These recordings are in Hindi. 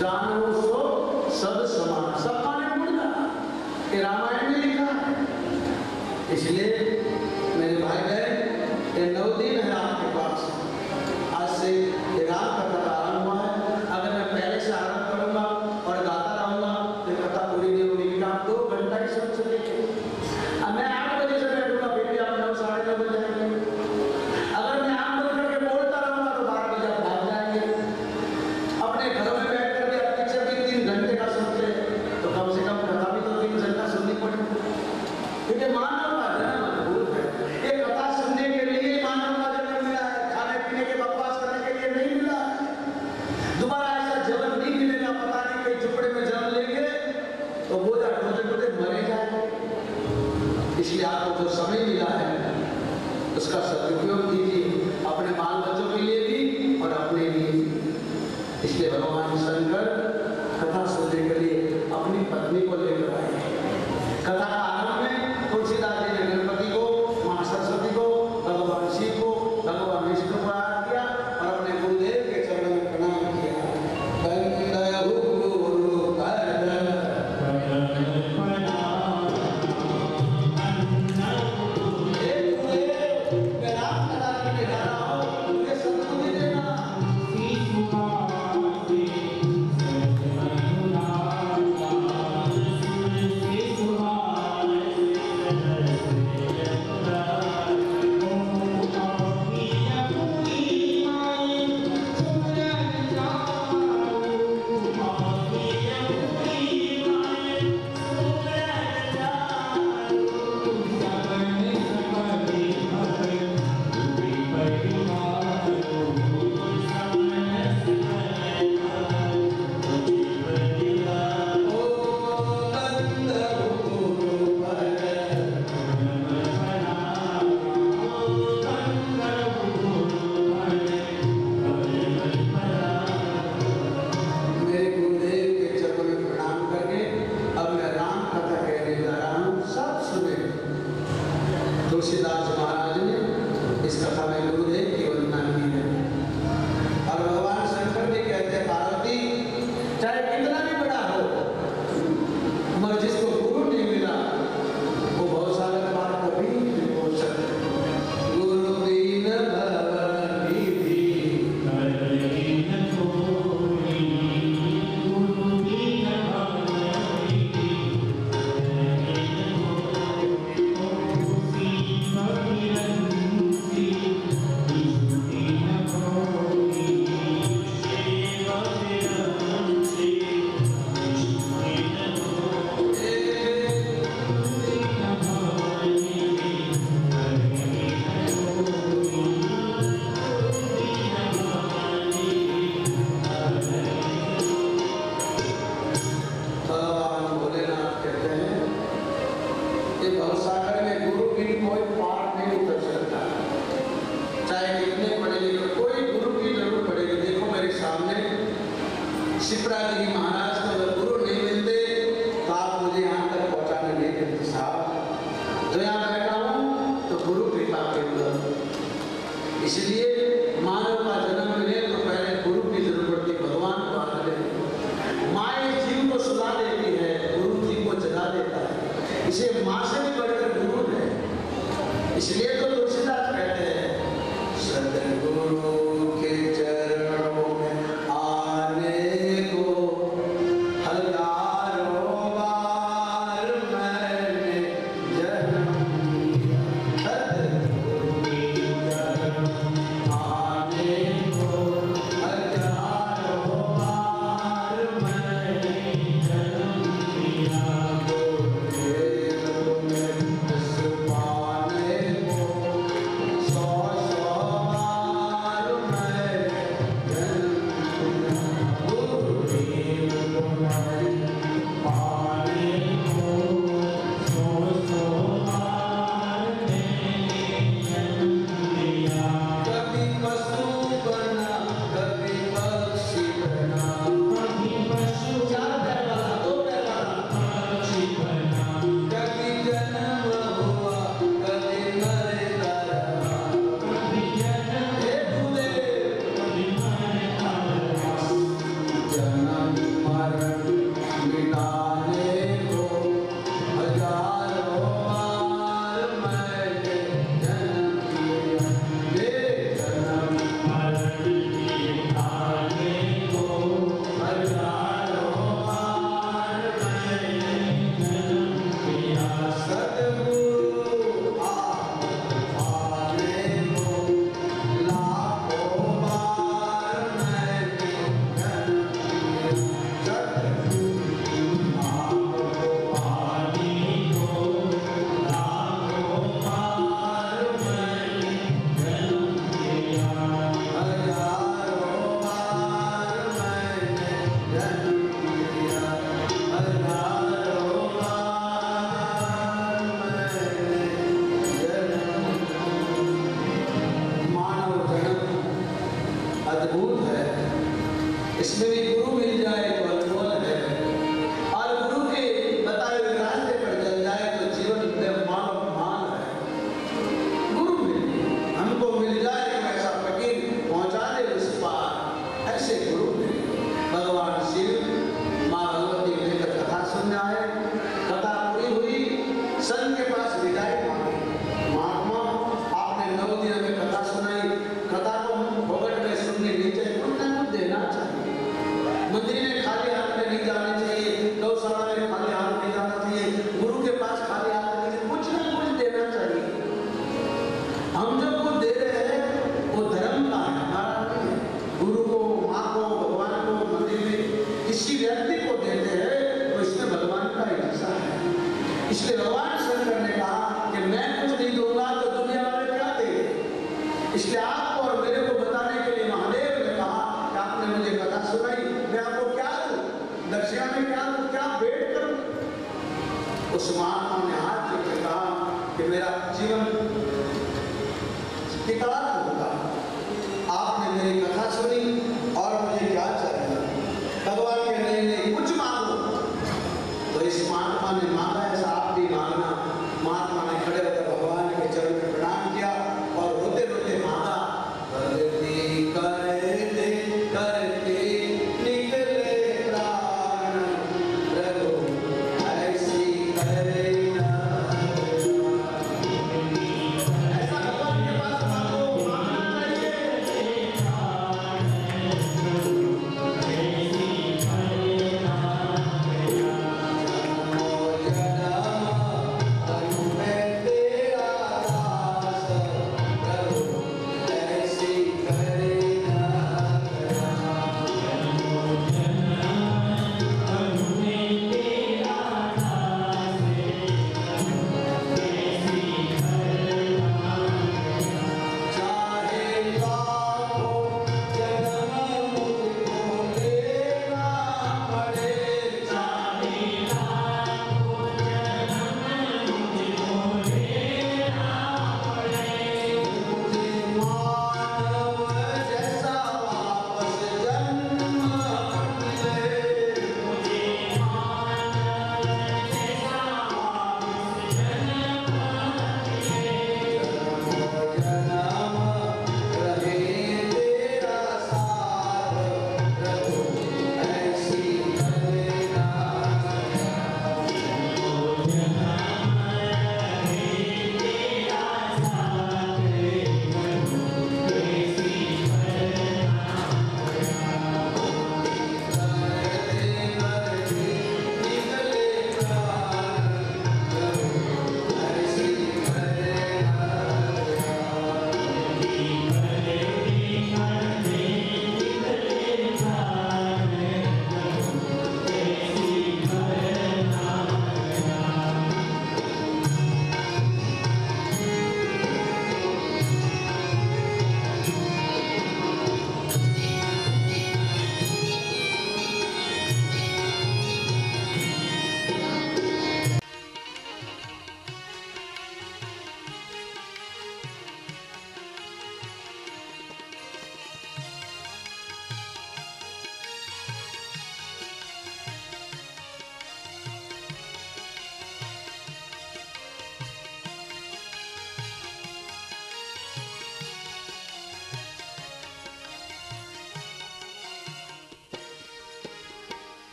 जानो सो सब समान, सब माने पूर्ण ये रामायण में लिखा है। इसलिए मेरे भाई बहन ये 9 दिन है आपके पास। आज से ये राम कथा का आरंभ हुआ है। अगर मैं पहले से आरंभ करूंगा और गाता रहूंगा तो कथा पूरी नहीं होगी। आप 2 घंटा ही सुन सकेंगे। अब मैं 8 बजे से बैठूंगा, फिर भी आप 9 साढ़े 9 बज जाएंगे। अगर मैं आम बंद करके बोलता रहूंगा तो 12 बजे आप भाग जाएंगे। अपने घरों में बैठ करके आप पिक्चर भी 3 घंटे का सुनते तो कम से कम कथा भी तो 3 घंटा सुननी पड़ेगी। क्योंकि मानव का जन्म अद्भुत है। ये कथा सुनने के लिए मानव का जन्म मिला है, खाने पीने के बकवास करने के लिए नहीं मिला है। दोबारा ऐसा जीवन नहीं मिलेगा। पता नहीं कहीं झुपड़े में जन्म लेंगे तो बोझा ढोते मरे जाएंगे। इसलिए आपको जो समय मिला है उसका सदुपयोग कीजिए, अपने बाल बच्चों के लिए भी और अपने लिए भी। इसलिए भगवान शंकर कथा सुनने के लिए अपनी पत्नी को लेकर आए। कथा का आरंभ में तुलसीदास जी ने गणपति को, मां सरस्वती को, भगवान शिव को, भगवान विष्णु को याद किया और अपने गुरुदेव के चरणों में प्रणाम किया। तुलसीदास महाराज ने इस कथा में गुरुदेव की वंदना की है। और भगवान शंकर भी कहते हैं पार्वती चाहे कितना भी बड़ा हो मगर जिसको गुरु नहीं मिला वो बहुत सारे बात कभी नहीं बोल सकते। गुरु बिन भवन निधि शिप्रागिरी महाराज को अगर गुरु नहीं मिलते तो आप मुझे यहाँ तक पहुँचाने नहीं देते साहब। जो यहाँ बैठा हूँ तो गुरु कृपा केवल। इसलिए मानव का जन्म मिले तो पहले गुरु की जरूरत पड़ती। भगवान को आदर माए जीव को सुला देती है, गुरु जी को जगा देता है। इसे माँ से भी बढ़कर गुरु है। इसलिए तो तुलसीदास कहते हैं सदगुरु के चरणों में आने को इसमें भी गुरु मिल जाए तो अनमोल है, और गुरु के बताए हुए रास्ते पर चल जाए तो जीवन में मानव मान है। गुरु हमको मिल जाए तो ऐसा फकीर पहुंचा दे उस पार, ऐसे गुरु भगवान शिव माँ भगवती को लेकर कथा सुनने आए। कथा पूरी हुई, संत के पास विदाई मांगी। महात्मा आपने 9 दिन में कथा सुनाई, कथा को भोगट में सुनने नहीं चाहिए, कुछ ना कुछ देना चाहिए। मंदिर में खाली हाथ में नहीं जाना चाहिए, गौशाला में खाली हाथ नहीं जाना चाहिए, गुरु के पास खाली हाथ नहीं चाहिए, कुछ ना कुछ देना चाहिए। हम जो कुछ दे रहे हैं वो धर्म का है, हमारा नहीं है। गुरु को, माँ को, भगवान को, मंदिर में किसी व्यक्ति को देते हैं तो इसमें भगवान का हिस्सा है। इसलिए भगवान शंकर ने कहा कि मैं कुछ नहीं दूंगा तो दुनिया वाले क्या देंगे। इसलिए आपको और मेरे को बताने के लिए महादेव ने कहा कि आपने मुझे कथा सुनाई, मैं आपको क्या दूं, दक्षिणा में क्या दूं, क्या भेंट करूं। उस महात्मा ने हाथ जोड़कर कहा कि मेरा जीवन पितार्थ होगा, आपने मेरी कथा सुनी और मुझे क्या चाहिए। भगवान के नहीं कुछ मांगो, तो इस महात्मा ने मांगा ऐसा आप भी मांगना। महात्मा ने खड़े होकर भगवान के चरण में प्रणाम किया और रोते रोते मांगा, करते करते करते निकले प्राण प्रभु ऐसी करे ना। ऐसा भगवान के पास मांगो,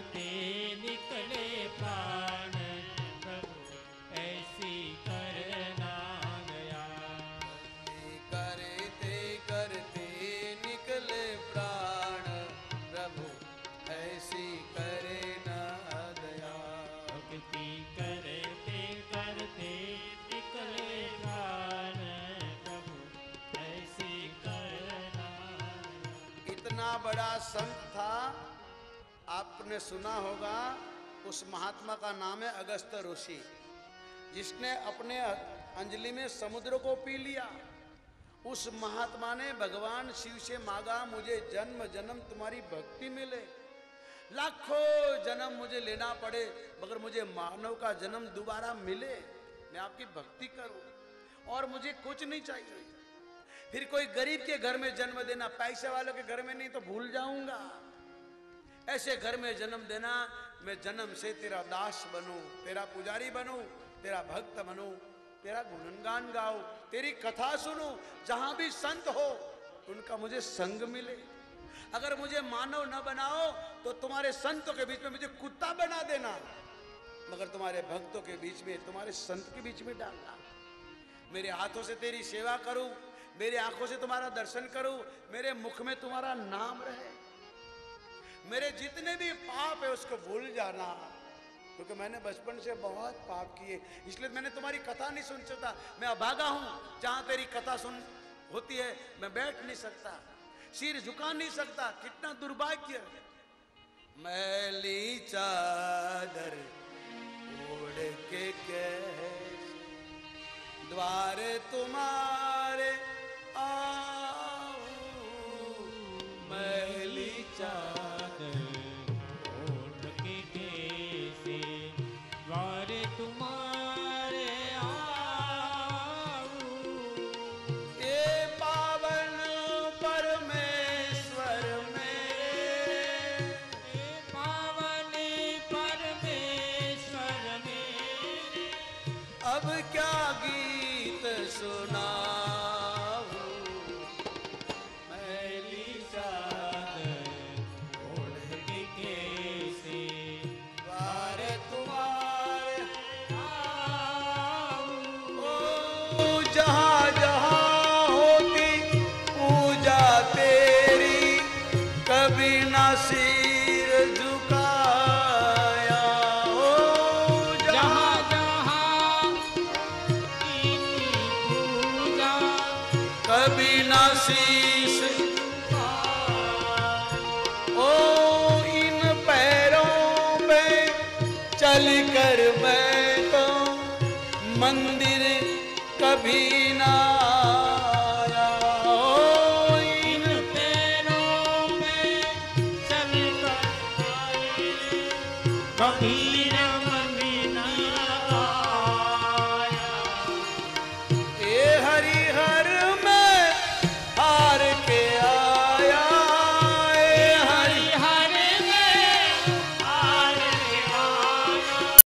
करते निकले प्राण, प्रभु ऐसी करना दया। करते करते निकले प्राण, प्रभु ऐसी करे ना दया। भक्ति करते करते निकले प्राण, प्रभु ऐसी करना दया। इतना बड़ा संत था, आपने सुना होगा, उस महात्मा का नाम है अगस्त्य ऋषि, जिसने अपने अंजलि में समुद्र को पी लिया। उस महात्मा ने भगवान शिव से मांगा, मुझे जन्म जन्म तुम्हारी भक्ति मिले, लाखों जन्म मुझे लेना पड़े, मगर मुझे मानव का जन्म दोबारा मिले, मैं आपकी भक्ति करूं और मुझे कुछ नहीं चाहिए। फिर कोई गरीब के घर में जन्म देना, पैसे वालों के घर में नहीं तो भूल जाऊंगा। ऐसे घर में जन्म देना, मैं जन्म से तेरा दास बनूं, तेरा पुजारी बनूं, तेरा भक्त बनूं, तेरा गुणगान गाओ, तेरी कथा सुनूं, जहां भी संत हो उनका मुझे संग मिले। अगर मुझे मानव न बनाओ तो तुम्हारे संतों के बीच में मुझे कुत्ता बना देना, मगर तुम्हारे भक्तों के बीच में, तुम्हारे संत के बीच में डालना। मेरे हाथों से तेरी सेवा करूं, मेरे आंखों से तुम्हारा दर्शन करूं, मेरे मुख में तुम्हारा नाम रहे। मेरे जितने भी पाप है उसको भूल जाना, क्योंकि मैंने बचपन से बहुत पाप किए, इसलिए मैंने तुम्हारी कथा नहीं सुन सकता। मैं अभागा हूं, जहां तेरी कथा सुन होती है मैं बैठ नहीं सकता, सिर झुका नहीं सकता। कितना दुर्भाग्य। मैली चादर ओढ़ के कैसे द्वार तुम्हारे आऊं, मैली चादर ओढ़ के कैसे द्वार तुम्हारे आऊं। ये पावन परमेश्वर मेरे, ये पावन परमेश्वर मेरे, अब क्या गीत सुनाऊं। मैली चादर ओढ़ के कैसे द्वार तुम्हारे आऊं। ओ जहां जहां होती पूजा तेरी, कभी ना सिर झुकाया। ओ जहाँ जहाँ की पूजा, कभी ना शीश, ओ इन पैरों पे चल कर मैं तो मंदिर कभी ना आया। ओ इन पैरों में चल कर आए, कभी न